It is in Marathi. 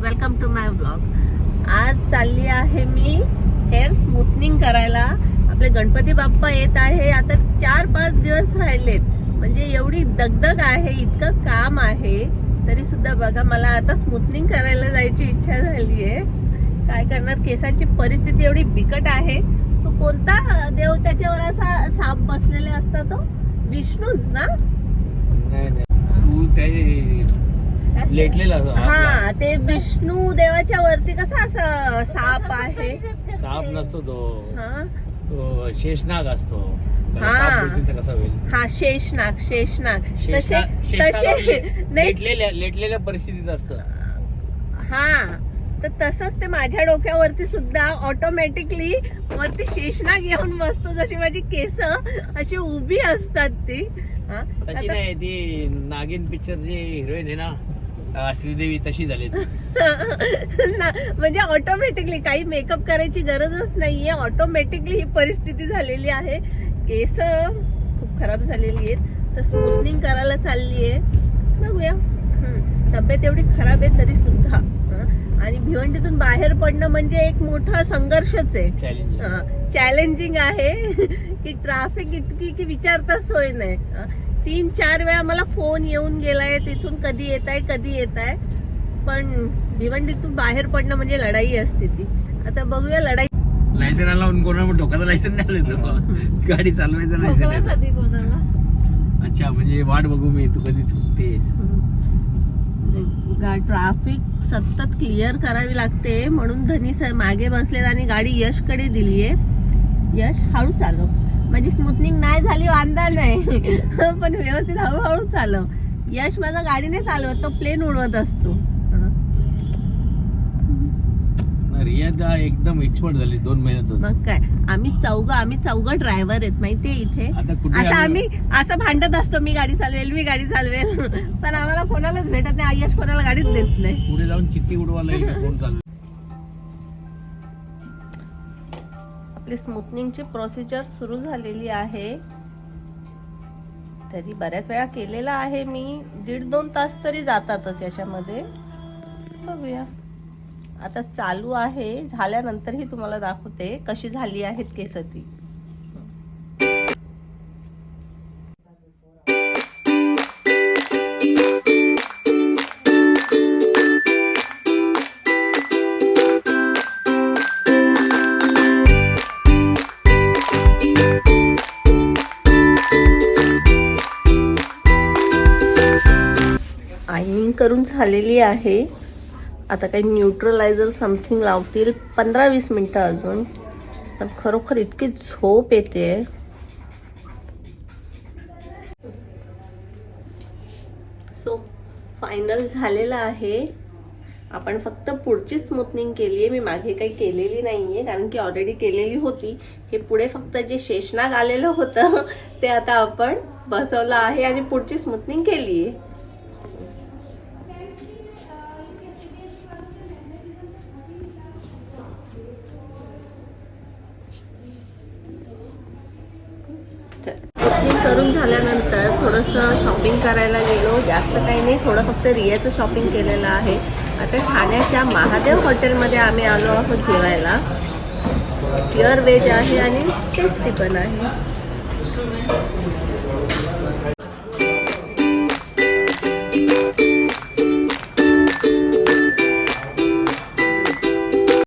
Welcome to my blog. आज चालली आहे मी हेअर स्मूथनिंग करायला। आपले गणपती बाप्पा येत आहे, आता 4-5 दिवस राहिलेत, म्हणजे एवढी दगदग आहे, इतकं काम आहे, तरी सुद्धा बघा मला आता स्मूथनिंग करायला जायची इच्छा झाली आहे। काय करणार, केसांची परिस्थिती एवढी बिकट आहे। तो कोणता देव त्याच्यावर असा साप बसलेले असता, तो विष्णू ना? नाही तू ते लेटलेला हा, ते विष्णू देवाच्या वरती कसा असं साप आहे? साप नसतो तो, हा तो शेषनाग असतो। हा. साप बोलतील तर कसा होईल? हा, शेषनाग तसे नाही, लेटलेल्या परिस्थितीत असतं। हा, तर तसंच ते माझ्या डोक्यावरती सुद्धा ऑटोमॅटिकली वरती शेषनाग येऊन बसतो, जशी माझी केस अशी उभी असतात ती। हा, तशी नाही, ती नागिन पिक्चर जे हिरोईन आहे ना, श्रीदेवी, तशी झाली ती। ना, म्हणजे ऑटोमॅटिकली काही मेकअप करायची गरजच नाहीये, ऑटोमॅटिकली ही परिस्थिती झालेली आहे। केस खूप खराब झालेली आहेत, तर स्मूथनिंग करायला चालली आहे, बघूया। तब्येत एवढी खराब आहे तरी सुद्धा, आणि भिवंडीतून बाहेर पडणं म्हणजे एक मोठा संघर्षच आहे, चॅलेंजिंग आहे की ट्रॅफिक इतकी की विचारता सोय नाही। 3-4 वेळा मला फोन येऊन गेलाय तिथून, कधी येत आहे, पण भिवंडीतून बाहेर पडणं म्हणजे लढाई असते ती। आता बघूया लढाई। लायसन आला कोणाला डोक्याचं लायसन नाही आलं, गाडी चालवायचं लायसन कोणाला? अच्छा, म्हणजे वाट बघू मी, तू कधी चुकतेस? ट्रॅफिक सतत क्लिअर करावी लागते, म्हणून धनी मागे बसलेला आणि गाडी यशकडे दिलीये। यश, हळू चालव, माझी स्मूथनिंग नाही झाली वांदा नाही, पण व्यवस्थित हळूहळू चालव। यश माझा गाडीने चालवत, तो प्लेन उडवत असतो। रिया एकदम एक्सपर्ट झाली 2 महिन्यातच। मग काय, आम्ही चौघ ड्रायव्हर आहेत माहितीये इथे। असं आम्ही असं भांडत असतो, मी गाडी चालवेल, पण आम्हाला कोणालाच भेटत नाही, यश कोणाला गाडीच देत नाही। पुढे जाऊन चिठ्ठी उडवायला येईल कोण चालू। आपली स्मूथनिंगची प्रोसिजर सुरू झालेली आहे, तरी बऱ्याच वेळा केलेला आहे मी, 1.5-2 तास तरी जातातच याच्यामध्ये। बघूया, आता चालू आहे, झाल्यानंतरही तुम्हाला दाखवते कशी झाली आहेत केस ती। आयनिंग करून झालेली आहे, आता काही न्यूट्रलायझर समथिंग लावतील, 15-20 मिनिटं अजून। पण खरोखर इतकी झोप येते। सो फायनल झालेला आहे, आपण फक्त पुढची स्मूथनिंग केली आहे, मी मागे काही केलेली नाहीये, कारण की ऑलरेडी केलेली होती। हे पुढे फक्त जे शेषनाग आलेलं होतं ते आता आपण बसवलं आहे आणि पुढची स्मूथनिंग केली आहे। स्मूथनिंग करून झाल्यानंतर थोडंसं शॉपिंग करायला गेलो, जास्त काही नाही, थोडं फक्त रियाचं शॉपिंग केलेलं आहे। आता ठाण्याच्या महादेव हॉटेलमध्ये आम्ही आलो आहोत जेवायला। प्युअर व्हेज आहे आणि टेस्टी पण आहे।